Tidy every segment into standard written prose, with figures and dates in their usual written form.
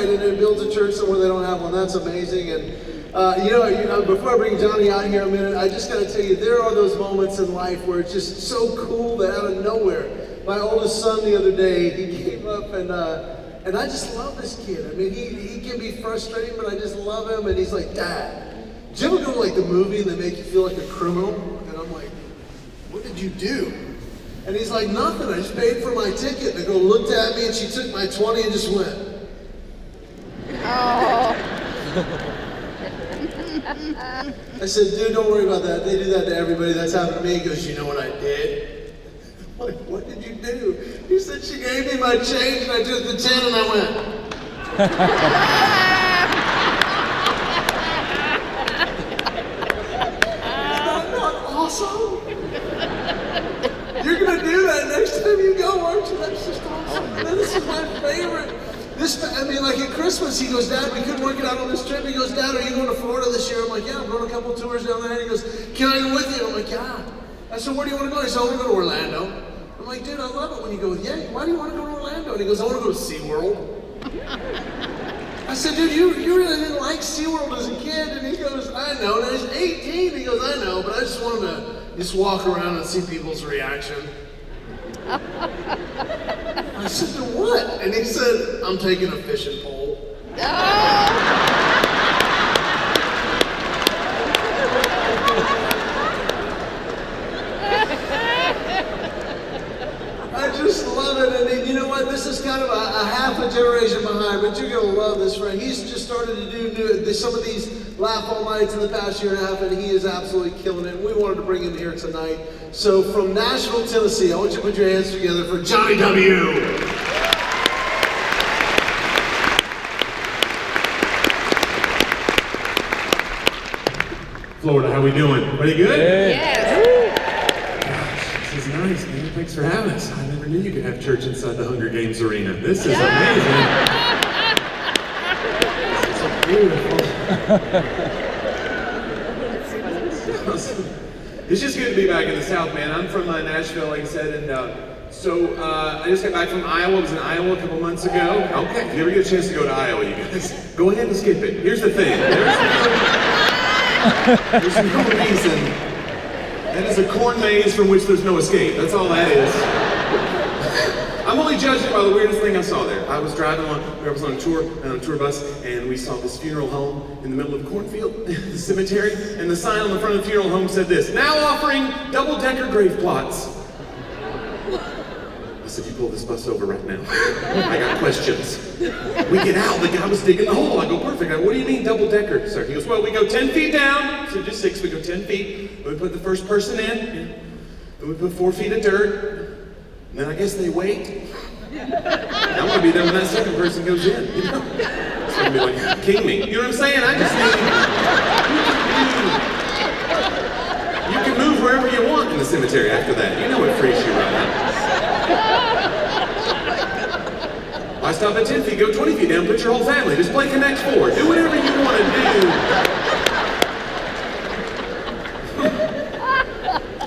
right? And it builds a church somewhere they don't have one. That's amazing. And before I bring Johnny out here in a minute, I just got to tell you, there are those moments in life where it's just so cool that out of nowhere, my oldest son the other day, he came up and I just love this kid. I mean, he can be frustrating, but I just love him. And he's like, Dad, do you ever go to like the movie and they make you feel like a criminal? And I'm like, what did you do? And he's like, nothing, I just paid for my ticket. And the girl looked at me and she took my 20 and just went. Oh. I said, dude, don't worry about that. They do that to everybody. That's happened to me. He goes, you know what I did? I'm like, what did you do? He said, she gave me my change and I took the 10 and I went. Is that not awesome? You're going to do that next time you go, aren't you? That's just awesome. Man, this is my favorite. Like at Christmas, he goes, Dad, we couldn't work it out on this trip. He goes, Dad, are you going to Florida this year? I'm like, yeah, I'm going a couple tours down there. And he goes, can I go with you? I'm like, yeah. I said, where do you want to go? He said, I want to go to Orlando. I'm like, dude, I love it when you go, yeah, why do you want to go to Orlando? And he goes, I want to go to SeaWorld. I said, dude, you really didn't like SeaWorld as a kid. And he goes, I know. Now he's 18. He goes, I know, but I just wanted to just walk around and see people's reaction. I said, to what? And he said, I'm taking a fishing pole. I just love it. And you know what? This is kind of a half a generation behind, but you're going to love this friend. He's just started to do some of these Laugh All Nights in the past year and a half, and he is absolutely killing it. And we wanted to bring him here tonight. So from Nashville, Tennessee, I want you to put your hands together for Johnny W. Florida, how we doing? Pretty good? Yes. Gosh, this is nice, man. Thanks for having us. I never knew you could have church inside the Hunger Games arena. This is amazing. This is so beautiful. It's just good to be back in the South, man. I'm from Nashville, like I said, and so I just got back from Iowa. I was in Iowa a couple months ago. Okay, if you ever get a chance to go to Iowa, you guys, go ahead and skip it. Here's the thing. There's no reason. That is a corn maze from which there's no escape. That's all that is. I'm only judging by the weirdest thing I saw there. I was driving on, I was on a tour bus, and we saw this funeral home in the middle of a cornfield, the cemetery, and the sign on the front of the funeral home said this, now offering double-decker grave plots. I said, you pull this bus over right now. I got questions. We get out, the guy was digging the hole. I go, perfect. I go, what do you mean double-decker, sir? He goes, well, we go 10 feet down. So just 6, we go 10 feet. We put the first person in. Then we put 4 feet of dirt. And then I guess they wait. I want to be there when that second person goes in, you know? It's going to be like, king me. You know what I'm saying? I just need you can move wherever you want in the cemetery after that. You know what frees you right now. I stop at 10 feet, go 20 feet down, put your whole family. Just play Connect 4. Do whatever you want to do.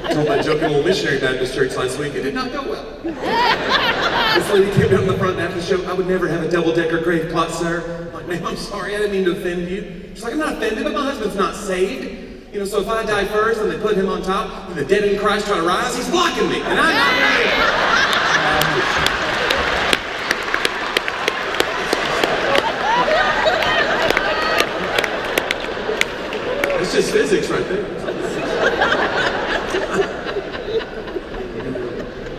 I told that joking old missionary Baptist church last week. It did not go well. This lady came out in the front after the show. I would never have a double-decker grave plot, sir. I'm like, ma'am, I'm sorry. I didn't mean to offend you. She's like, I'm not offended, but my husband's not saved. You know, so if I die first and they put him on top, and the dead in Christ try to rise, he's blocking me. And I'm not ready. It's just physics right there.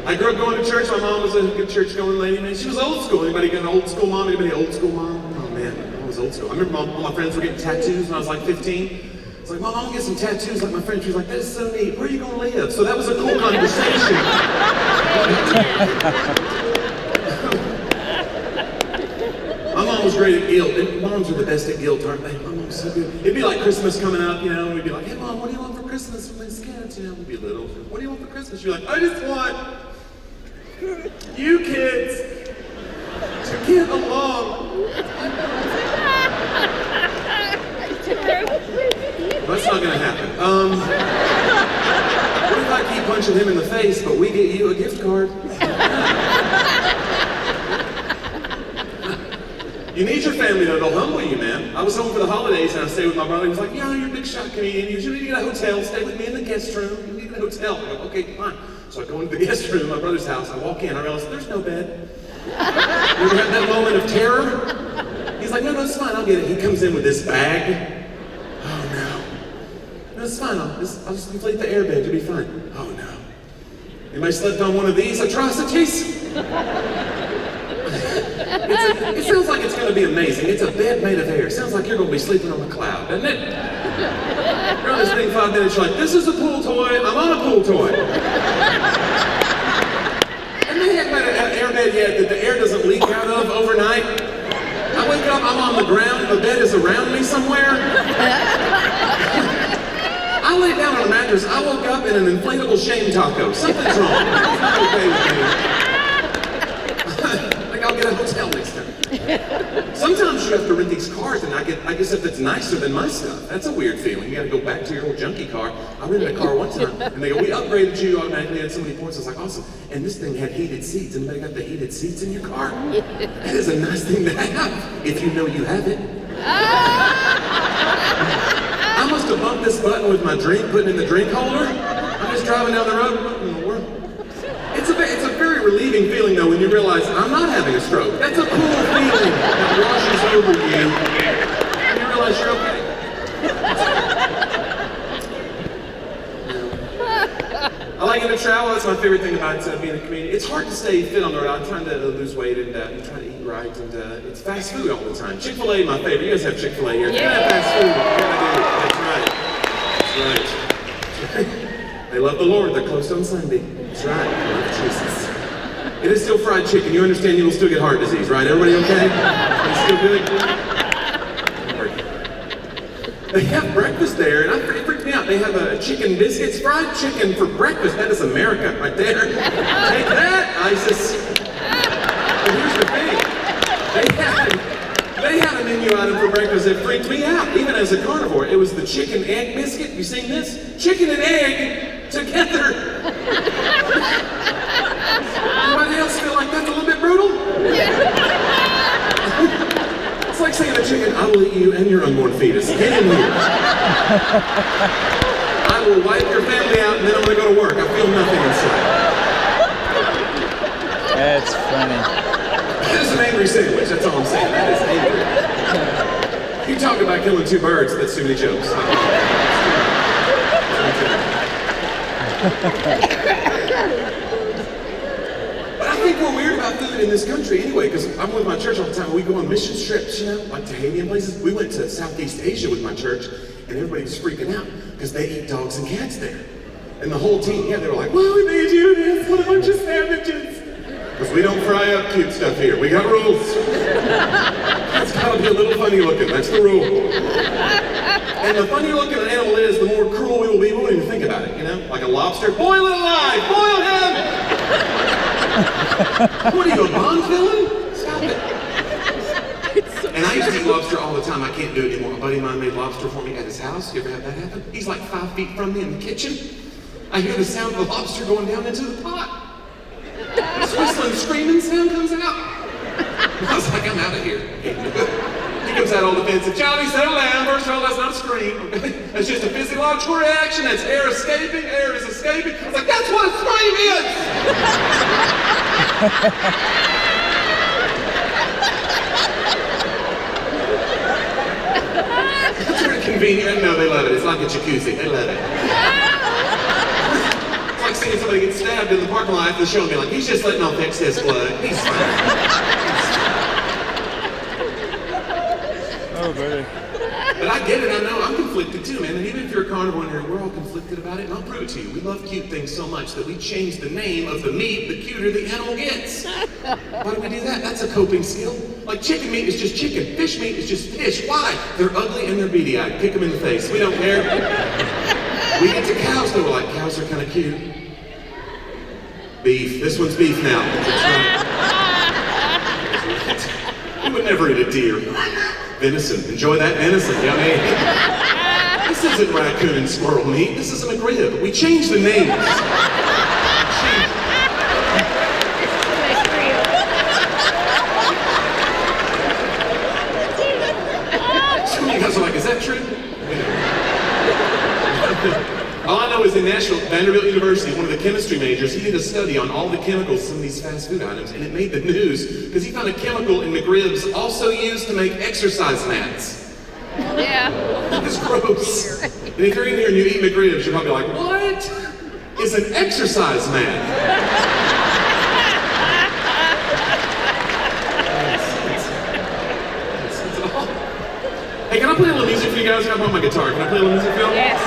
I grew up going to church. My mom was a good church-going lady, man. She was old school. Anybody got an old school mom? Anybody old school mom? Oh man, I was old school. I remember all my friends were getting tattoos when I was like 15. It's like, Mom, I'm gonna get some tattoos like my friend. She was like, that's so neat. Where are you gonna live? So that was a cool conversation. My mom was great at guilt. And moms are the best at guilt, aren't they? My mom's so good. It'd be like Christmas coming up, you know, and we'd be like, hey Mom, what do you want for Christmas from these kids? You know, we'd be little. What do you want for Christmas? She'd be like, I just want you kids to get along. That's not gonna happen. What if I keep punching him in the face, but we get you a gift card? You need your family though, they'll humble you, man. I was home for the holidays and I stayed with my brother. He was like, yeah, you're a big shot comedian. You need to get a hotel, stay with me in the guest room. You need a hotel. I go, okay, fine. So I go into the guest room, my brother's house. I walk in, I realize there's no bed. You ever had that moment of terror? He's like, no, it's fine, I'll get it. He comes in with this bag. Oh no. No, it's fine, I'll just inflate the airbag, you'll be fine. Oh no. Anybody slept on one of these atrocities? It sounds like it's going to be amazing. It's a bed made of air. It sounds like you're going to be sleeping on a cloud, doesn't it? You're on this thing 5 minutes, you're like, this is a pool toy, I'm on a pool toy. And they have an air bed yet that the air doesn't leak out of overnight. I wake up, I'm on the ground, the bed is around me somewhere. I lay down on a mattress, I woke up in an inflatable shame taco. Something's wrong. It's not okay with me. I'll get a hotel next time. Sometimes you have to rent these cars and I get stuff that's nicer than my stuff. That's a weird feeling. You gotta go back to your old junky car. I rented a car one time and they go, we upgraded you automatically, had so many points. I was like, awesome. And this thing had heated seats. Anybody got the heated seats in your car? That is a nice thing to have, if you know you have it. I must have bumped this button with my drink, putting in the drink holder. I'm just driving down the road. What in the world? It's a very relieving feeling though when you realize I'm not having a stroke. That's a cool feeling that washes over you and you realize you're okay. I like getting to travel. That's my favorite thing about being a comedian. It's hard to stay fit on the road. I'm trying to lose weight and I'm trying to eat right and it's fast food all the time. Chick-fil-A, my favorite. You guys have Chick-fil-A here. Yeah. Fast food. Yeah, I do. That's right. They love the Lord. They're closed on Sunday. That's right. I love Jesus. It is still fried chicken. You understand you will still get heart disease, right? Everybody okay? It's still good? They have breakfast there, and it freaked me out. They have chicken biscuits, fried chicken for breakfast. That is America right there. Take that, ISIS. But here's the thing. They had a menu item for breakfast that freaked me out, even as a carnivore. It was the chicken egg biscuit. You seen this? Chicken and egg together. Anybody else feel like that's a little bit brutal? It's like saying to a chicken, I will eat you and your unborn fetus. Get in here. I will wipe your family out and then I'm going to go to work. I feel nothing inside. That's funny. That is an angry sandwich, that's all I'm saying. That is angry. You talk about killing 2 birds, that's too many jokes. But I think we're weird about food in this country anyway, because I'm with my church all the time. We go on mission trips, you know, like to Haiti and places. We went to Southeast Asia with my church, and everybody was freaking out because they eat dogs and cats there. And the whole team, they were like, well, we made you this, what a bunch of savages. Because we don't fry up cute stuff here. We got rules. It's gotta be a little funny looking, that's the rule. And the funnier looking an animal is, the more cruel we will be. We won't even think about it, you know? Like a lobster, boil it alive, boil him! What are you, a Bond villain? Stop it. And I used to eat lobster all the time. I can't do it anymore. A buddy of mine made lobster for me at his house. You ever have that happen? He's like 5 feet from me in the kitchen. I hear the sound of the lobster going down into the pot. This whistling, screaming sound comes out. I was like, I'm out of here. He comes out all defensive. Johnny, settle down. First of all, that's not a scream. Okay? That's just a physiological reaction. That's air escaping. Air is escaping. I was like, that's what a scream is! It's very convenient. No, they love it. It's like a jacuzzi. They love it. It's like seeing somebody get stabbed in the parking lot after the show and be like, he's just letting off excess blood. He's fine. Oh, buddy. But I get it, I know, I'm conflicted too, man. And even if you're a carnivore in here, we're all conflicted about it. And I'll prove it to you. We love cute things so much that we change the name of the meat the cuter the animal gets. Why do we do that? That's a coping skill. Like chicken meat is just chicken. Fish meat is just fish. Why? They're ugly and they're beady-eyed. Kick them in the face. We don't care. We get to cows, though. We're like, cows are kind of cute. Beef. This one's beef now. That's right. We would never eat a deer. Venison. Enjoy that venison, yummy. This isn't raccoon and squirrel meat. This is a McRib. We changed the names. know is in Nashville, Vanderbilt University, one of the chemistry majors, he did a study on all the chemicals in some of these fast food items, and it made the news because he found a chemical in McRibs also used to make exercise mats. Yeah. It's gross. And if you're in here and you eat McRibs, you're probably like, what is an exercise mat? Hey, can I play a little music for you guys? Can I play my guitar? Can I play a little music for you? Yes.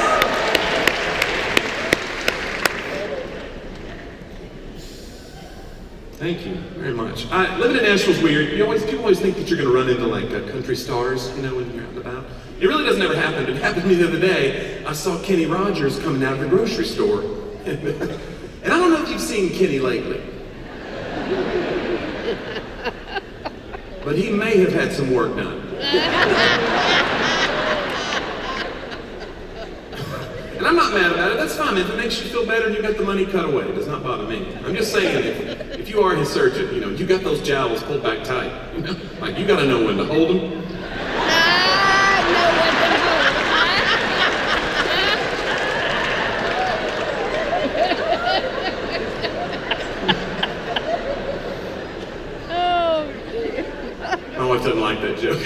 Thank you very much. Living in Nashville's weird. People always think that you're going to run into like country stars, you know, when you're out and about. It really doesn't ever happen. It happened to me the other day. I saw Kenny Rogers coming out of the grocery store. And I don't know if you've seen Kenny lately. But he may have had some work done. And I'm not mad about it. That's fine, man. If it makes you feel better and you got the money, cut away. It does not bother me. I'm just saying, if you are his surgeon, you know, you got those jowls pulled back tight. You know, like you got to know when to hold them. My wife doesn't like that joke.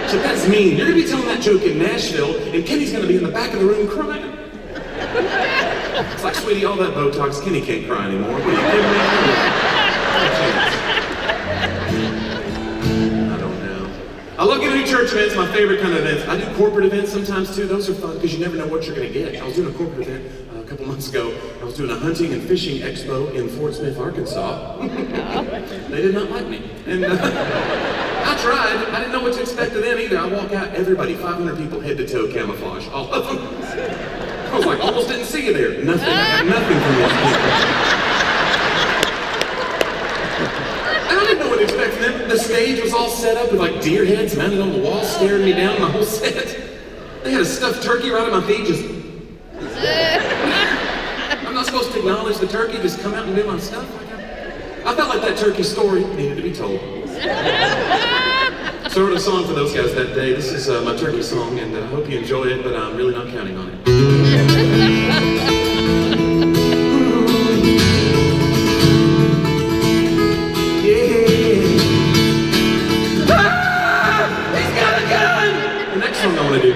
So that's mean. You're gonna be telling that joke in Nashville, and Kenny's gonna be in the back of the room crying. It's like, sweetie, all that Botox, Kenny can't cry anymore. What are you kidding me? I don't know. I love getting to church events, my favorite kind of events. I do corporate events sometimes too. Those are fun because you never know what you're gonna get. I was doing a corporate event a couple months ago. I was doing a hunting and fishing expo in Fort Smith, Arkansas. They did not like me. And I tried. I didn't know what to expect of them either. I walk out, everybody, 500 people head to toe camouflage, all of them. I was like, almost didn't see you there. Nothing. I got nothing from those people. And I didn't know what to expect from them. The stage was all set up with like deer heads mounted on the wall, staring me down the whole set. They had a stuffed turkey right at my feet, just. I'm not supposed to acknowledge the turkey, just come out and do my stuff. I felt like that turkey story needed to be told. So I wrote a song for those guys that day. This is my turkey song, and I hope you enjoy it, but I'm really not counting on it. Yeah. Ah! He's got a gun! The next song I want to do.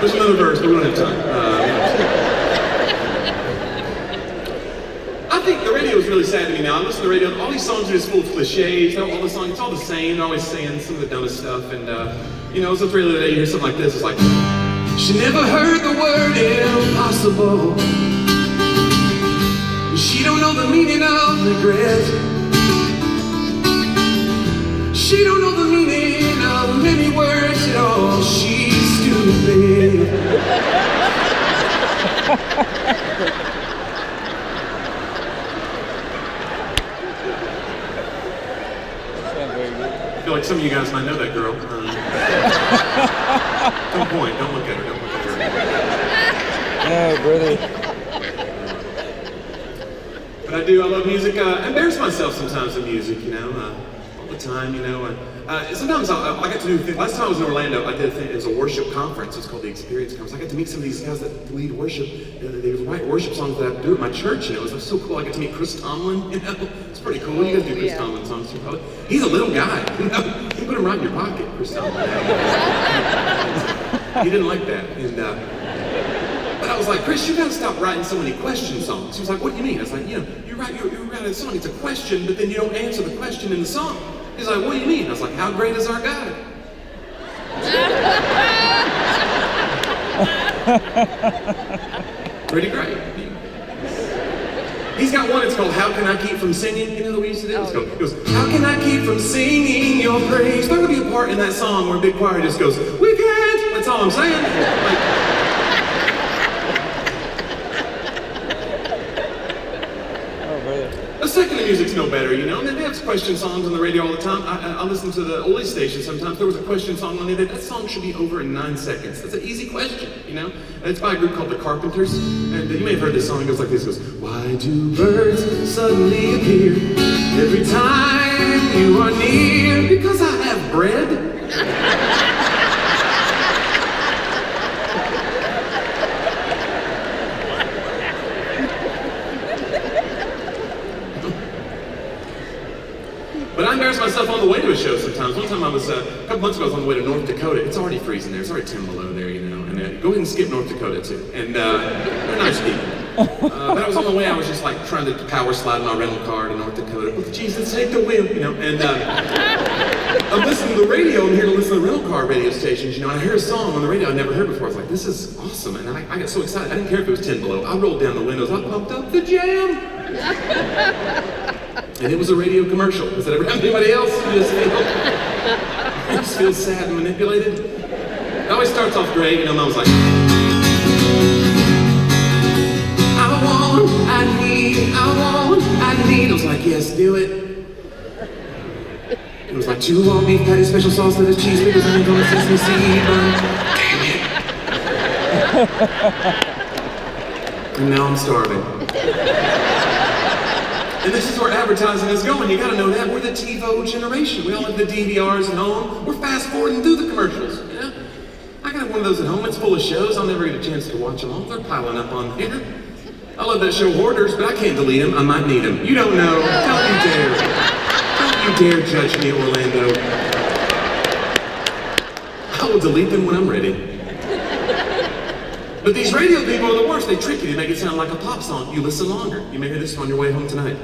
There's another verse, but we don't have time. I think the radio is really sad to me now. I listen to the radio, all these songs are just full of cliches. All the songs, it's all the same. They're always saying some of the dumbest stuff. And, you know, so really today you hear something like this. It's like, she never heard the word impossible. She don't know the meaning of regret. She don't know the meaning of many words at all. She's stupid. I feel like some of you guys might know that girl. Don't point. Don't look at her. Don't look at her. Oh, brother. But I do. I love music. I embarrass myself sometimes in music, you know. All the time, you know. Sometimes I get to do things. Last time I was in Orlando, I did a thing. It was a worship conference. It's called the Experience Conference. I got to meet some of these guys that lead worship. They write worship songs that I do at my church. You know, it was so cool. I got to meet Chris Tomlin. You know, it's pretty cool. You guys do Chris Tomlin songs too, probably. He's a little guy. You know, you put him right in your pocket, Chris Tomlin. He didn't like that, and. But I was like, Chris, you gotta stop writing so many question songs. He was like, what do you mean? I was like, you know, you write a song, it's a question, but then you don't answer the question in the song. He's like, what do you mean? I was like, how great is our God? Pretty great. He's got one, it's called How Can I Keep From Singing? You know the way we used to do it? It goes, how can I keep from singing your praise? There's gonna be a part in that song where a big choir just goes, we can't! That's all I'm saying. Like, the second country music's no better, you know? And they have question songs on the radio all the time. I listen to the oldies station sometimes. There was a question song on there. That song should be over in 9 seconds. That's an easy question, you know? And it's by a group called the Carpenters. And you may have heard this song. It goes like this. It goes, why do birds suddenly appear every time you are near? Because I have bread. But I embarrass myself on the way to a show sometimes. One time I was, a couple months ago, I was on the way to North Dakota. It's already freezing there. It's already 10 below there, you know. And go ahead and skip North Dakota, too. And they're nice people. But I was on the way, I was just like trying to power slide my rental car to North Dakota. But Jesus, take the wheel, you know. And I'm listening to the radio. I'm here to listen to the rental car radio stations, you know. And I hear a song on the radio I never heard before. I was like, this is awesome. And I got so excited. I didn't care if it was 10 below. I rolled down the windows. I pumped up the jam. And it was a radio commercial. Has that ever happened to anybody else? You just feel sad and manipulated. It always starts off great, you know, Mom was like, I want, I need. I was like, yes, do it. It was like 2 long beef patties, special sauce, lettuce, cheese, pickles, onions, on the sesame seed bun. Damn it. And now I'm starving. And this is where advertising is going. You gotta know that. We're the TiVo generation. We all have the DVRs at home. We're fast forwarding through the commercials, you know? I got one of those at home. It's full of shows. I'll never get a chance to watch them all. They're piling up on here. I love that show Hoarders, but I can't delete them. I might need them. You don't know. Don't you dare. Don't you dare judge me, Orlando. I will delete them when I'm ready. But these radio people are the worst. They trick you. They make it sound like a pop song. You listen longer. You may hear this on your way home tonight.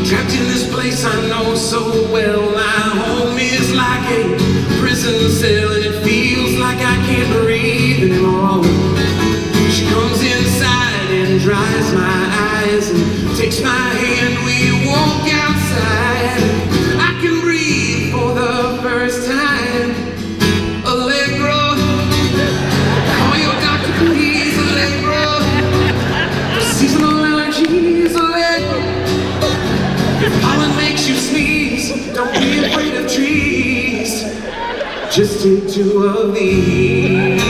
Trapped in this place I know so well. My home is like a prison cell, and it feels like I can't breathe anymore. She comes inside and dries my eyes and takes my hand. We walk outside. I can breathe for the first time. Allegro, call your doctor please, Allegro. For seasonal allergies, Allegro. If pollen makes you sneeze, don't be afraid of trees. Just take 2 of these.